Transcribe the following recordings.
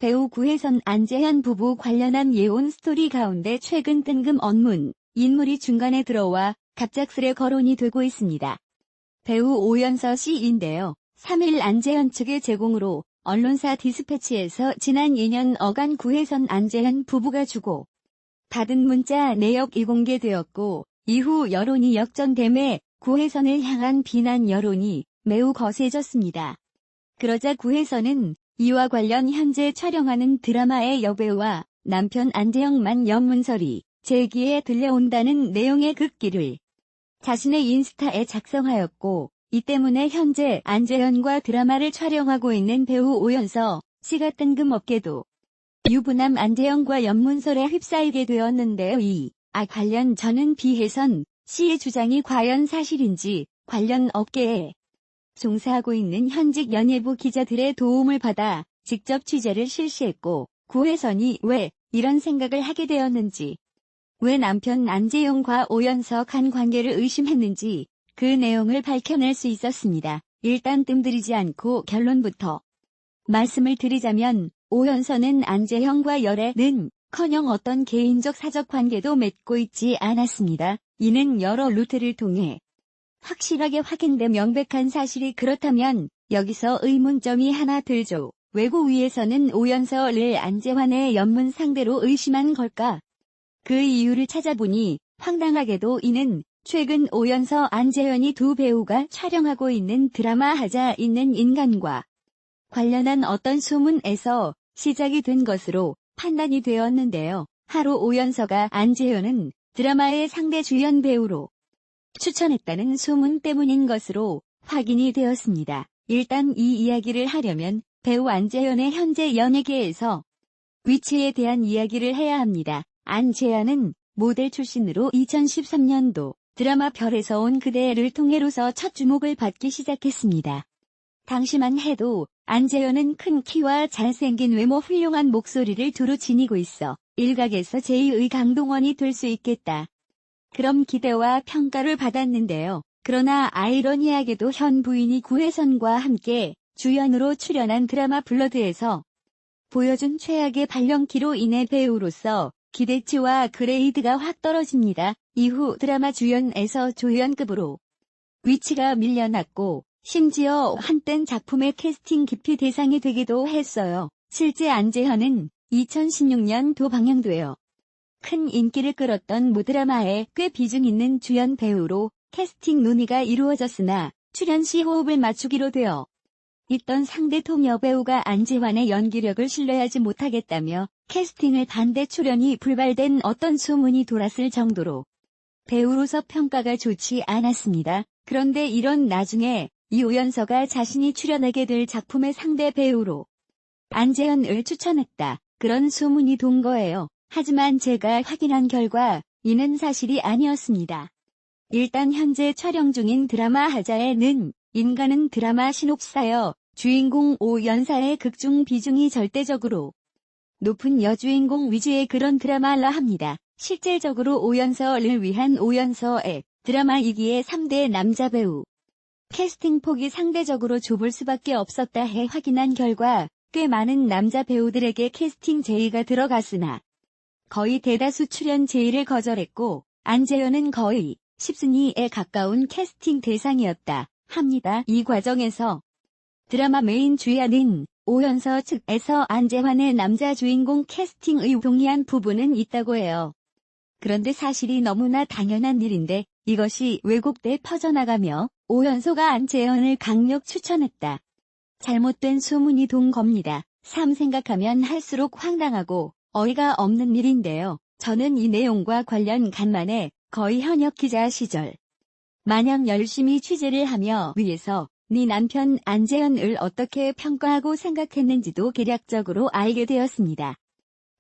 배우 구혜선 안재현 부부 관련한 예혼 스토리 가운데 최근 뜬금 없는 인물이 중간에 들어와 갑작스레 거론이 되고 있습니다. 배우 오연서 씨인데요. 3일 안재현 측의 제공으로 언론사 디스패치에서 지난 2년 어간 구혜선 안재현 부부가 주고 받은 문자 내역이 공개되었고, 이후 여론이 역전되매 구혜선을 향한 비난 여론이 매우 거세졌습니다. 그러자 구혜선은 이와 관련 현재 촬영하는 드라마의 여배우와 남편 안재영만 연문설이 제기에 들려온다는 내용의 극기를 자신의 인스타에 작성하였고, 이 때문에 현재 안재현과 드라마를 촬영하고 있는 배우 오연서 씨가 뜬금없게도 유부남 안재영과 연문설에 휩싸이게 되었는데요. 관련 저는 비혜선 씨의 주장이 과연 사실인지 관련 업계에 종사하고 있는 현직 연예부 기자들의 도움을 받아 직접 취재를 실시했고, 구혜선이 왜 이런 생각을 하게 되었는지, 왜 남편 안재영과 오연서 간 관계를 의심했는지 그 내용을 밝혀낼 수 있었습니다. 일단 뜸들이지 않고 결론부터 말씀을 드리자면, 오연서는 안재형과 열애는커녕 어떤 개인적 사적 관계도 맺고 있지 않았습니다. 이는 여러 루트를 통해 확실하게 확인돼 명백한 사실이 그렇다면 여기서 의문점이 하나 들죠. 외고위에서는 오연서를 안재환의 연문 상대로 의심한 걸까? 그 이유를 찾아보니 황당하게도 이는 최근 오연서 안재현이 두 배우가 촬영하고 있는 드라마 하자 있는 인간과 관련한 어떤 소문에서 시작이 된 것으로 판단이 되었는데요. 하루 오연서가 안재현은 드라마의 상대 주연 배우로 추천했다는 소문 때문인 것으로 확인이 되었습니다. 일단 이 이야기를 하려면 배우 안재현의 현재 연예계에서 위치에 대한 이야기를 해야 합니다. 안재현은 모델 출신으로 2013년도 드라마 별에서 온 그대를 통해로서 첫 주목을 받기 시작했습니다. 당시만 해도 안재현은 큰 키와 잘생긴 외모, 훌륭한 목소리를 두루 지니고 있어 일각에서 제2의 강동원이 될 수 있겠다, 그런 기대와 평가를 받았는데요. 그러나 아이러니하게도 현 부인이 구혜선과 함께 주연으로 출연한 드라마 블러드에서 보여준 최악의 발령기로 인해 배우로서 기대치와 그레이드가 확 떨어집니다. 이후 드라마 주연에서 조연급으로 위치가 밀려났고, 심지어 한땐 작품의 캐스팅 기피 대상이 되기도 했어요. 실제 안재현은 2016년도 방영되어 큰 인기를 끌었던 모드라마에 꽤 비중 있는 주연 배우로 캐스팅 논의가 이루어졌으나 출연 시 호흡을 맞추기로 되어 있던 상대 톱 여배우가 안재환의 연기력을 신뢰하지 못하겠다며 캐스팅을 반대, 출연이 불발된 어떤 소문이 돌았을 정도로 배우로서 평가가 좋지 않았습니다. 그런데 이런 나중에 이 오연서가 자신이 출연하게 될 작품의 상대 배우로 안재현을 추천했다, 그런 소문이 돈 거예요. 하지만 제가 확인한 결과 이는 사실이 아니었습니다. 일단 현재 촬영 중인 드라마 하자에는 인간은 드라마 신옥사여 주인공 오연사의 극중 비중이 절대적으로 높은 여주인공 위주의 그런 드라마라 합니다. 실질적으로 오연서를 위한 오연서의 드라마이기에 3대 남자 배우 캐스팅 폭이 상대적으로 좁을 수밖에 없었다 해 확인한 결과 꽤 많은 남자 배우들에게 캐스팅 제의가 들어갔으나 거의 대다수 출연 제의를 거절했고, 안재현은 거의 10순위에 가까운 캐스팅 대상이었다 합니다. 이 과정에서 드라마 메인 주연인 오연서 측에서 안재환의 남자 주인공 캐스팅의 동의한 부분은 있다고 해요. 그런데 사실이 너무나 당연한 일인데 이것이 왜곡돼 퍼져나가며 오연서가 안재현을 강력 추천했다, 잘못된 소문이 돈 겁니다. 생각하면 할수록 황당하고 어이가 없는 일인데요. 저는 이 내용과 관련 간만에 거의 현역 기자 시절 마냥 열심히 취재를 하며 위에서 네 남편 안재현을 어떻게 평가하고 생각했는지도 개략적으로 알게 되었습니다.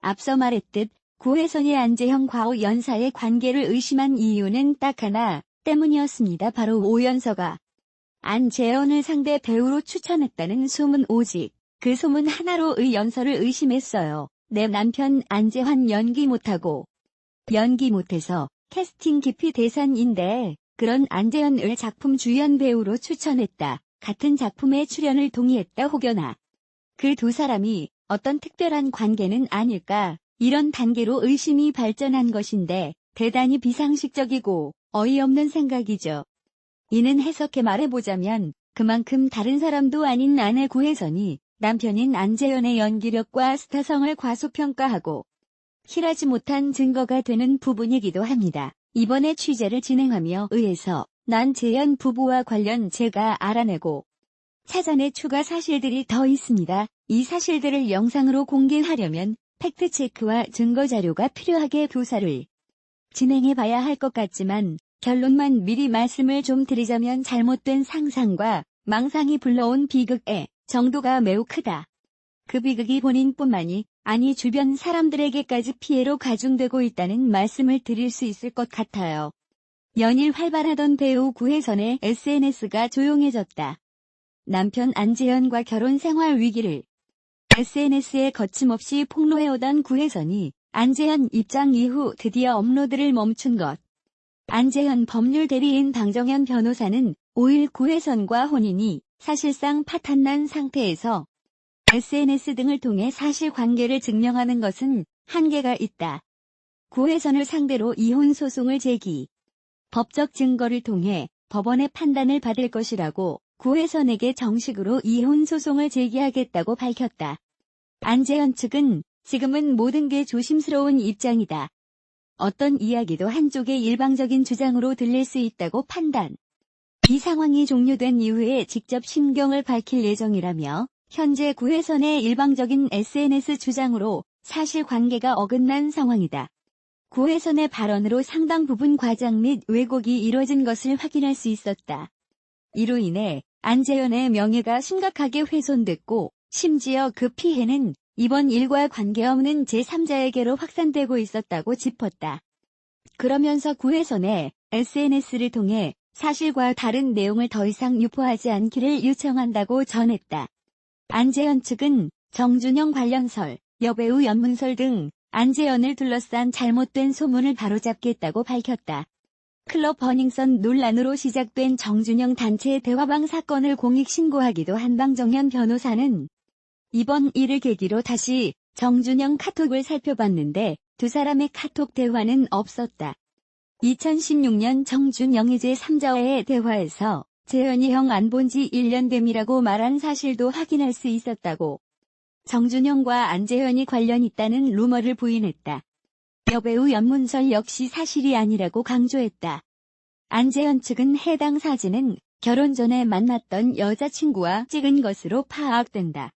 앞서 말했듯 구혜선이 안재현과 오연사의 관계를 의심한 이유는 딱 하나 때문이었습니다. 바로 오연서가 안재현을 상대 배우로 추천했다는 소문, 오직 그 소문 하나로 연서를 의심했어요. 내 남편 안재환 연기 못해서 캐스팅 기피 대상인데 그런 안재현을 작품 주연 배우로 추천했다, 같은 작품에 출연을 동의했다, 혹여나 그 두 사람이 어떤 특별한 관계는 아닐까, 이런 단계로 의심이 발전한 것인데 대단히 비상식적이고 어이없는 생각이죠. 이는 해석해 말해보자면 그만큼 다른 사람도 아닌 아내 구혜선이 남편인 안재현의 연기력과 스타성을 과소평가하고 실하지 못한 증거가 되는 부분이기도 합니다. 이번에 취재를 진행하며 의해서 난재현 부부와 관련 제가 알아내고 찾아내 추가 사실들이 더 있습니다. 이 사실들을 영상으로 공개하려면 팩트체크와 증거자료가 필요하게 조사를 진행해봐야 할 것 같지만 결론만 미리 말씀을 좀 드리자면 잘못된 상상과 망상이 불러온 비극의 정도가 매우 크다. 그 비극이 본인뿐만이 아니 주변 사람들에게까지 피해로 가중되고 있다는 말씀을 드릴 수 있을 것 같아요. 연일 활발하던 배우 구혜선의 SNS가 조용해졌다. 남편 안재현과 결혼 생활 위기를 SNS에 거침없이 폭로해오던 구혜선이 안재현 입장 이후 드디어 업로드를 멈춘 것. 안재현 법률 대리인 방정현 변호사는 5일 구혜선과 혼인이 사실상 파탄난 상태에서 SNS 등을 통해 사실관계를 증명하는 것은 한계가 있다. 구혜선을 상대로 이혼 소송을 제기. 법적 증거를 통해 법원의 판단을 받을 것이라고 구혜선에게 정식으로 이혼 소송을 제기하겠다고 밝혔다. 안재현 측은 지금은 모든 게 조심스러운 입장이다. 어떤 이야기도 한쪽의 일방적인 주장으로 들릴 수 있다고 판단. 이 상황이 종료된 이후에 직접 심경을 밝힐 예정이라며 현재 구혜선의 일방적인 SNS 주장으로 사실관계가 어긋난 상황이다. 구혜선의 발언으로 상당 부분 과장 및 왜곡이 이뤄진 것을 확인할 수 있었다. 이로 인해 안재현의 명예가 심각하게 훼손됐고 심지어 그 피해는 이번 일과 관계없는 제3자에게로 확산되고 있었다고 짚었다. 그러면서 구혜선의 SNS를 통해 사실과 다른 내용을 더 이상 유포하지 않기를 요청한다고 전했다. 안재현 측은 정준영 관련설, 여배우 연문설 등 안재현을 둘러싼 잘못된 소문을 바로잡겠다고 밝혔다. 클럽 버닝썬 논란으로 시작된 정준영 단체 대화방 사건을 공익신고하기도 한 방정현 변호사는 이번 일을 계기로 다시 정준영 카톡을 살펴봤는데 두 사람의 카톡 대화는 없었다. 2016년 정준영이 제3자와의 대화에서 재현이 형 안 본 지 1년 됨이라고 말한 사실도 확인할 수 있었다고. 정준영과 안재현이 관련 있다는 루머를 부인했다. 여배우 연문설 역시 사실이 아니라고 강조했다. 안재현 측은 해당 사진은 결혼 전에 만났던 여자친구와 찍은 것으로 파악된다.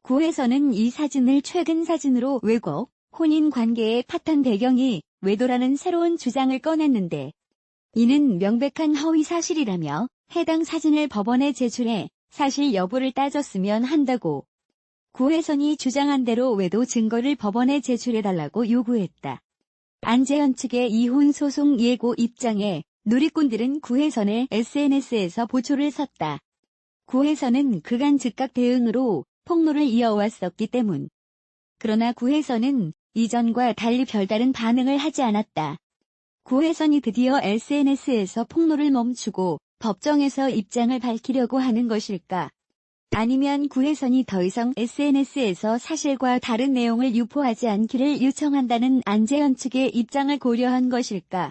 구혜선은 이 사진을 최근 사진으로 왜곡, 혼인 관계의 파탄 배경이 외도라는 새로운 주장을 꺼냈는데 이는 명백한 허위 사실이라며 해당 사진을 법원에 제출해 사실 여부를 따졌으면 한다고. 구혜선이 주장한 대로 외도 증거를 법원에 제출해달라고 요구했다. 안재현 측의 이혼 소송 예고 입장에 누리꾼들은 구혜선의 SNS에서 보초를 섰다. 구혜선은 그간 즉각 대응으로 폭로를 이어왔었기 때문. 그러나 구혜선은 이전과 달리 별다른 반응을 하지 않았다. 구혜선이 드디어 SNS에서 폭로를 멈추고 법정에서 입장을 밝히려고 하는 것일까? 아니면 구혜선이 더 이상 SNS에서 사실과 다른 내용을 유포하지 않기를 요청한다는 안재현 측의 입장을 고려한 것일까?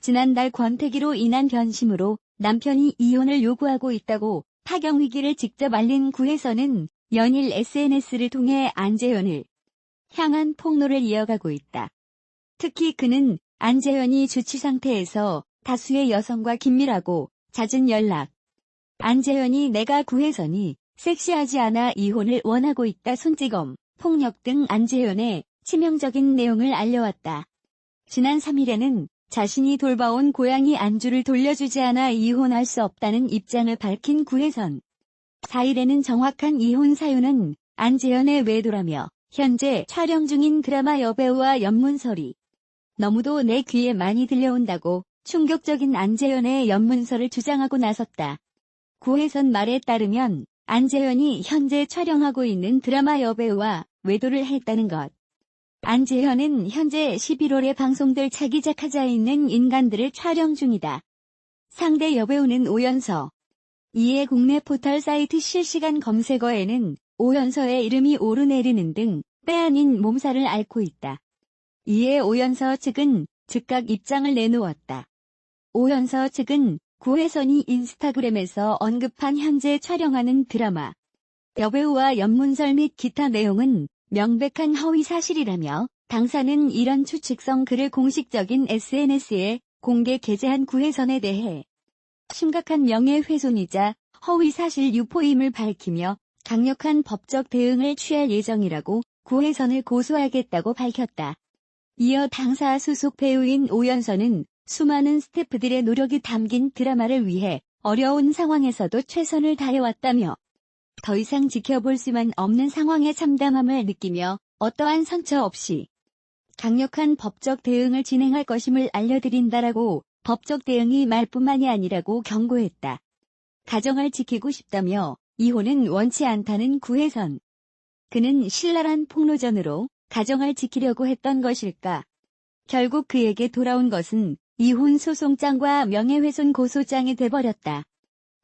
지난달 권태기로 인한 변심으로 남편이 이혼을 요구하고 있다고 파경위기를 직접 알린 구혜선은 연일 SNS를 통해 안재현을 향한 폭로를 이어가고 있다. 특히 그는 안재현이 주치 상태에서 다수의 여성과 긴밀하고 잦은 연락. 안재현이 내가 구혜선이 섹시하지 않아 이혼을 원하고 있다 손찌검, 폭력 등 안재현의 치명적인 내용을 알려왔다. 지난 3일에는 자신이 돌봐온 고양이 안주를 돌려주지 않아 이혼할 수 없다는 입장을 밝힌 구혜선. 4일에는 정확한 이혼 사유는 안재현의 외도라며 현재 촬영 중인 드라마 여배우와 연문설이 너무도 내 귀에 많이 들려온다고 충격적인 안재현의 연문설을 주장하고 나섰다. 구혜선 말에 따르면 안재현이 현재 촬영하고 있는 드라마 여배우와 외도를 했다는 것. 안재현은 현재 11월에 방송될 차기작하자에 있는 인간들을 촬영 중이다. 상대 여배우는 오연서. 이에 국내 포털 사이트 실시간 검색어에는 오연서의 이름이 오르내리는 등 빼아닌 몸살을 앓고 있다. 이에 오연서 측은 즉각 입장을 내놓았다. 오연서 측은 구혜선이 인스타그램에서 언급한 현재 촬영하는 드라마, 여배우와 연문설 및 기타 내용은 명백한 허위 사실이라며 당사는 이런 추측성 글을 공식적인 SNS에 공개 게재한 구혜선에 대해 심각한 명예훼손이자 허위 사실 유포임을 밝히며 강력한 법적 대응을 취할 예정이라고 구혜선을 고소하겠다고 밝혔다. 이어 당사 소속 배우인 오연서는 수많은 스태프들의 노력이 담긴 드라마를 위해 어려운 상황에서도 최선을 다해왔다며 더 이상 지켜볼 수만 없는 상황에 참담함을 느끼며 어떠한 상처 없이 강력한 법적 대응을 진행할 것임을 알려드린다라고 법적 대응이 말뿐만이 아니라고 경고했다. 가정을 지키고 싶다며 이혼은 원치 않다는 구혜선. 그는 신랄한 폭로전으로 가정을 지키려고 했던 것일까? 결국 그에게 돌아온 것은 이혼 소송장과 명예훼손 고소장이 돼버렸다.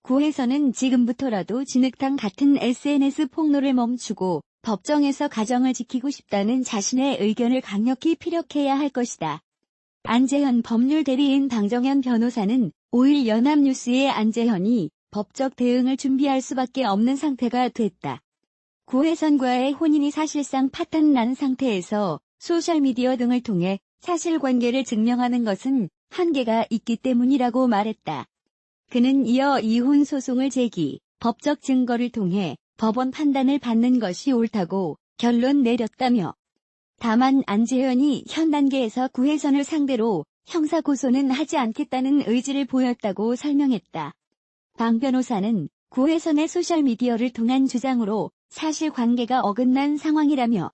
구혜선은 지금부터라도 진흙탕 같은 SNS 폭로를 멈추고 법정에서 가정을 지키고 싶다는 자신의 의견을 강력히 피력해야 할 것이다. 안재현 법률 대리인 방정현 변호사는 5일 연합뉴스의 안재현이 법적 대응을 준비할 수밖에 없는 상태가 됐다. 구혜선과의 혼인이 사실상 파탄난 상태에서 소셜미디어 등을 통해 사실관계를 증명하는 것은 한계가 있기 때문이라고 말했다. 그는 이어 이혼 소송을 제기, 법적 증거를 통해 법원 판단을 받는 것이 옳다고 결론 내렸다며 다만 안재현이 현 단계에서 구혜선을 상대로 형사고소는 하지 않겠다는 의지를 보였다고 설명했다. 방 변호사는 구혜선의 소셜미디어를 통한 주장으로 사실관계가 어긋난 상황이라며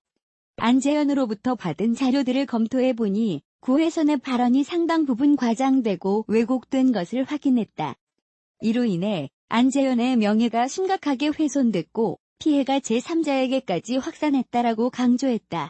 안재현으로부터 받은 자료들을 검토해보니 구혜선의 발언이 상당 부분 과장되고 왜곡된 것을 확인했다. 이로 인해 안재현의 명예가 심각하게 훼손됐고 피해가 제3자에게까지 확산했다라고 강조했다.